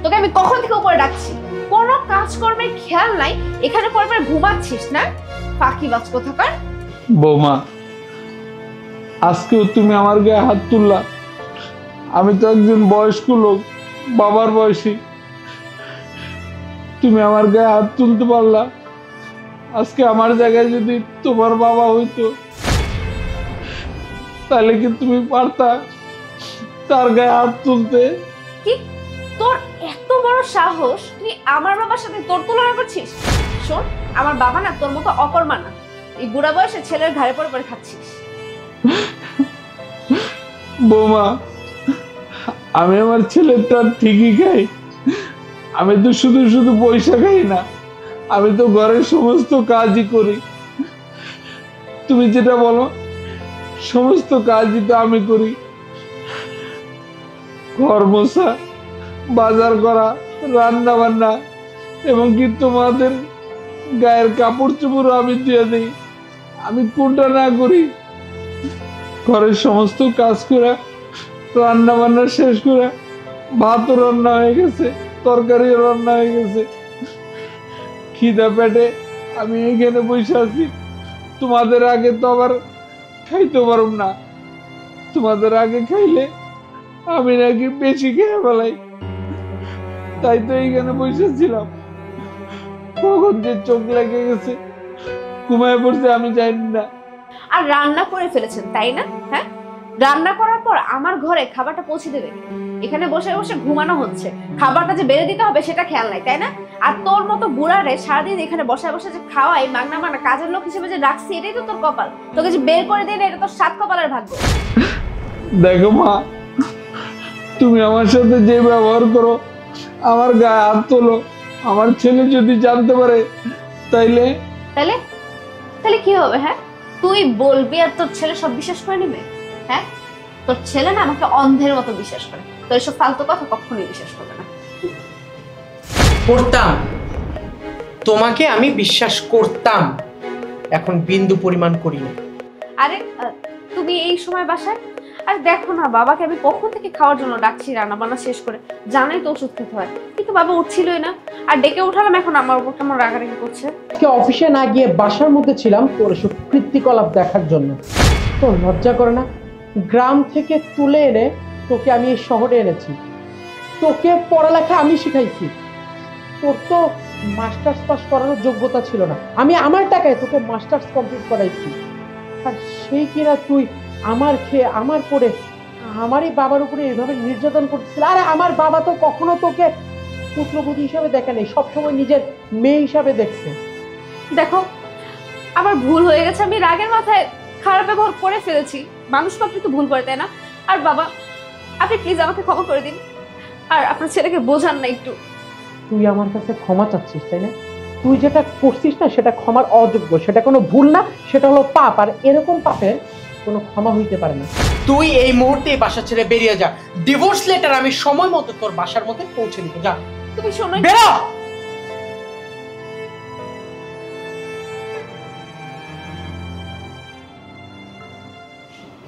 তোকে আমি কখন থেকে উপরে ডাকছি, কোনো কাজকর্মের খেয়াল নাই, এখানে পরপর ঘুমাচ্ছিস না, ফাঁকিবাজ কোথাকার। বৌমা, আজকেও তুমি আমার গায়ে হাত তুললা। আমি তো একজন বয়স্ক লোক, বাবার বয়সী, তুমি আমার গায়ে হাত তুলতে পারলা। আজকে আমার জায়গায় যদি তোমার বাবা হইতো, তাহলে কি তুমি পারতা তার গায়ে হাত তুলতে? কি তোর এত বড় সাহস, তুই আমার বাবার সাথে তোর তুলনা করছিস? শোন, আমার বাবা না তোর মতো অকর্মা না, এই বুড়া বয়সে ছেলের ঘাড়ে পড়ে পড়ে খাচ্ছিস। বৌমা, আমি আমার ছেলেটা ঠিকই খাই। আমি তো শুধু শুধু পয়সা খাই না, আমি তো ঘরের সমস্ত কাজই করি। তুমি যেটা বলো সমস্ত কাজই তো আমি করি। ঘর মোছা, বাজার করা, রান্না বান্না, এবং কি তোমাদের গায়ের কাপড় চোপড় আমি দিয়ে দিই। আমি কোনটা না করি? ঘরের সমস্ত কাজ করে, রান্না বান্না শেষ করে, ভাতও রান্না হয়ে গেছে, তরকারিও রান্না হয়ে গেছে, খিদা পেটে আমি এখানে বসে আছি। তোমাদের আগে তো আবার খাইতে পারব না, তোমাদের আগে খাইলে আমি নাকি বেশি খেয়ে ফেলাই। তাই তো এইখানে বসেছিলাম, কখন যে চোখ লেগে গেছে, ঘুমায় পড়ছে আমি জানি না। আর রান্না করে ফেলেছেন তাই না? হ্যাঁ, রান্না করার পর আমার ঘরে খাবারটা পৌঁছে দেবে, এখানে বসে বসে ঘুমানো হচ্ছে, খাবারটা যে বেড়ে দিতে হবে সেটা খেয়াল নাই তাই না? আর তোর মতো বুড়ারে সারাদিন এখানে বসে বসে যে খাওয়াই, মাগনা মানা কাজের লোক হিসেবে যে রাখছি, এটাই তো তোর কপাল। তোকে যে বের করে দিই না, এটা তোর সাত কপালের ভাগ্য। দেখো মা, তুমি আমার সাথে যে ব্যবহার করো, আমার গায়ে হাত তোলো, আমার ছেলে যদি জানতে পারে তাইলে তাহলে তাহলে কি হবে? হ্যাঁ, তুই বলবি আর তোর ছেলে সব বিশ্বাস করে নিবে? হ্যাঁ, তোর ছেলে না আমাকে অন্ধের মতো বিশ্বাস করে, তোর এসব ফালতু কথা কখনোই বিশ্বাস করবে না। করতাম, তোমাকে আমি বিশ্বাস করতাম, এখন বিন্দু পরিমাণ করি না। আরে তুমি এই সময় বাসায়? আর দেখো না, বাবাকে আমি কখন থেকে খাওয়ার জন্য ডাকছি, রান্না বান্না শেষ করে, জানাই তো ওষুধ খেতে হয়, কিন্তু বাবা উঠছিলই না। আর ডেকে উঠালাম, এখন আমার উপর কেমন রাগারাগি করছে। অফিসে না গিয়ে বাসার মধ্যে ছিলাম তোর এসব কৃত্তিকলাপ দেখার জন্য। তোর লজ্জা করে না? গ্রাম থেকে তুলে এনে তোকে আমি এই শহরে এনেছি, তোকে পড়ালেখা আমি শিখাইছি। তোর তো মাস্টার্স পাস করানোর যোগ্যতা ছিল না, আমি আমার টাকায় তোকে মাস্টার্স কমপ্লিট করাইছি। আর সেই কিনা তুই আমার খেয়ে আমার পরে আমারই বাবার উপরে এইভাবে নির্যাতন করতেছিল। আরে আমার বাবা তো কখনো তোকে পুত্রবধূ হিসাবে দেখে নেই, সবসময় নিজের মেয়ে হিসাবে দেখছে। দেখো, আমার ভুল হয়ে গেছে, আমি রাগের মাথায় খারাপ ব্যবহার করে ফেলেছি, মানুষ মাত্র তো ভুল করে, তাই না? আর বাবা, আপনি প্লিজ আমাকে ক্ষমা করে দিন, আর আপনার ছেলেকে বোঝান না একটু। তুই আমার কাছে ক্ষমা চাচ্ছিস তাই না? তুই যেটা করছিস না সেটা ক্ষমার অযোগ্য, সেটা কোনো ভুল না, সেটা হলো পাপ। আর এরকম পাপের কোনো ক্ষমা হইতে পারে না। তুই এই মুহূর্তে বাসা ছেড়ে বেরিয়ে যা, ডিভোর্স লেটার আমি সময় মতো তোর বাসার মধ্যে পৌঁছে দিব। যা, তুমি শোনো, বেরো।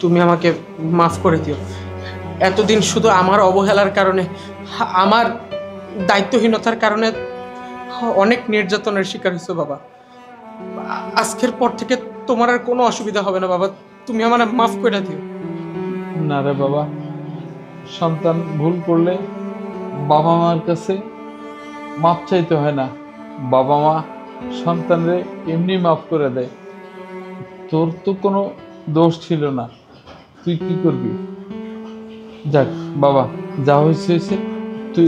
তুমি আমাকে মাফ করে দিও। এতদিন শুধু আমার অবহেলার কারণে, আমার দায়িত্বহীনতার কারণে অনেক নির্যাতনের শিকার হয়েছো বাবা। আজকের পর থেকে তোমার আর কোনো অসুবিধা হবে না বাবা, তুমি আমার মাফ করে দিও। না রে বাবা, সন্তান ভুল করলে বাবা মার কাছে মাপ চাইতে হয় না, বাবা মা সন্তানরে এমনি মাফ করে দেয়। তোর তো কোনো দোষ ছিল না, তুই কি করবি? যাক বাবা, যা হয়েছে হয়েছে, তুই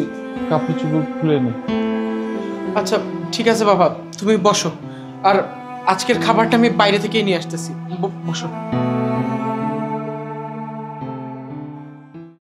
কাপড় চোপড় খুলে নে। আচ্ছা ঠিক আছে বাবা, তুমি বসো, আর আজকের খাবারটা আমি বাইরে থেকেই নিয়ে আসতেছি। বসো।